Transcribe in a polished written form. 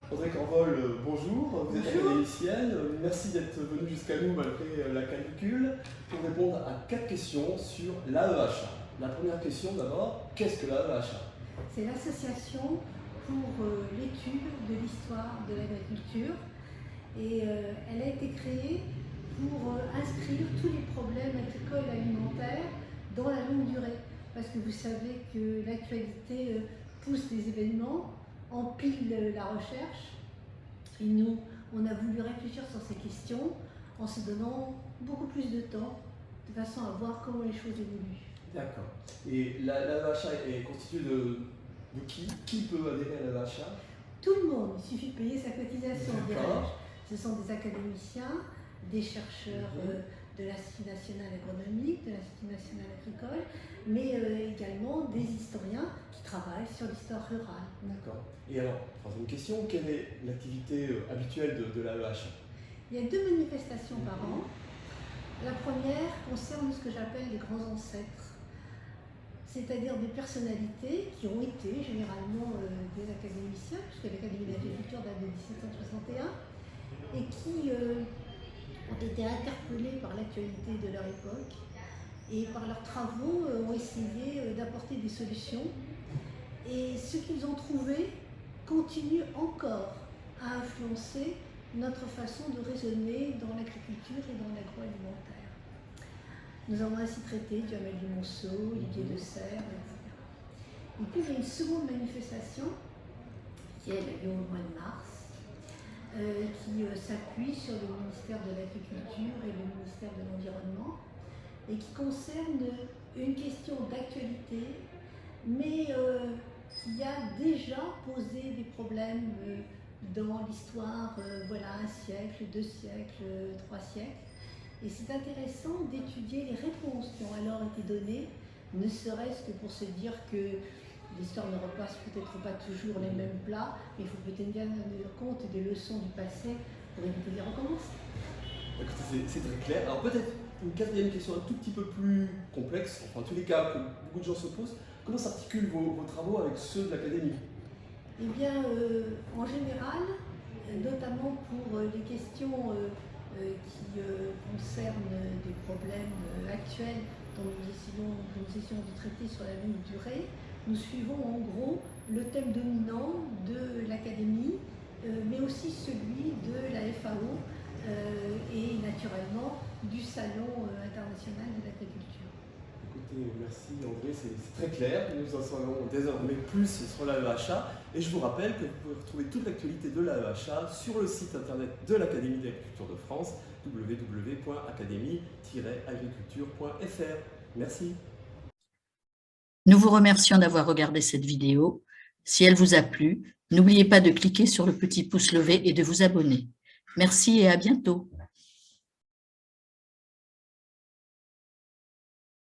Audrey Corvol, bonjour, vous êtes Bonjour. académicienne, merci d'être venue jusqu'à nous malgré la canicule pour répondre à 4 questions sur l'AEHA. La première question d'abord, qu'est-ce que l'AEHA? C'est l'association pour l'étude de l'histoire de l'agriculture et elle a été créée pour inscrire tous les problèmes agricoles et alimentaires dans la longue durée. Parce que vous savez que l'actualité pousse des événements, empile la recherche et nous, on a voulu réfléchir sur ces questions en se donnant beaucoup plus de temps de façon à voir comment les choses évoluent. D'accord. Et l'AEHA est constituée de qui? Qui peut adhérer à l'AEHA? Tout le monde, il suffit de payer sa cotisation, D'accord. Ce sont des académiciens, des chercheurs de l'Institut national agronomique, de l'Institut national agricole, mais également des historiens qui travaillent sur l'histoire rurale. D'accord. Et alors, troisième question, quelle est l'activité habituelle de l'AEHA? Il y a 2 manifestations par an. La première concerne ce que j'appelle les grands ancêtres, c'est-à-dire des personnalités qui ont été généralement des académiciens, puisque l'Académie d'agriculture date de 1761, et qui ont été interpellés par l'actualité de leur époque et par leurs travaux ont essayé d'apporter des solutions. Et ce qu'ils ont trouvé continue encore à influencer notre façon de raisonner dans l'agriculture et dans l'agroalimentaire. Nous avons ainsi traité Duhamel du Monceau, Olivier de Serres, etc. Et puis il y a une seconde manifestation qui a lieu au mois de mars, qui s'appuie sur le ministère de l'Agriculture et le ministère de l'Environnement et qui concerne une question d'actualité, mais qui a déjà posé des problèmes dans l'histoire, voilà, 1 siècle, 2 siècles, 3 siècles. Et c'est intéressant d'étudier les réponses qui ont alors été données, ne serait-ce que pour se dire que l'histoire ne repasse peut-être pas toujours les mêmes plats, mais il faut peut-être bien tenir compte des leçons du passé pour éviter les recommencer. C'est très clair. Alors peut-être une quatrième question un tout petit peu plus complexe, enfin en tous les cas que beaucoup de gens se posent. Comment s'articulent vos travaux avec ceux de l'Académie? Eh bien, en général, notamment pour les questions qui concernent des problèmes actuels dont nous essayons de traiter sur la longue durée, nous suivons en gros le thème dominant de l'Académie, mais aussi celui de la FAO et naturellement du Salon international de l'agriculture. Écoutez, merci André, c'est très clair. Nous en savons désormais plus sur l'AEHA. Et je vous rappelle que vous pouvez retrouver toute l'actualité de l'AEHA sur le site internet de l'Académie d'agriculture de France, www.académie-agriculture.fr. Merci. Nous vous remercions d'avoir regardé cette vidéo. Si elle vous a plu, n'oubliez pas de cliquer sur le petit pouce levé et de vous abonner. Merci et à bientôt.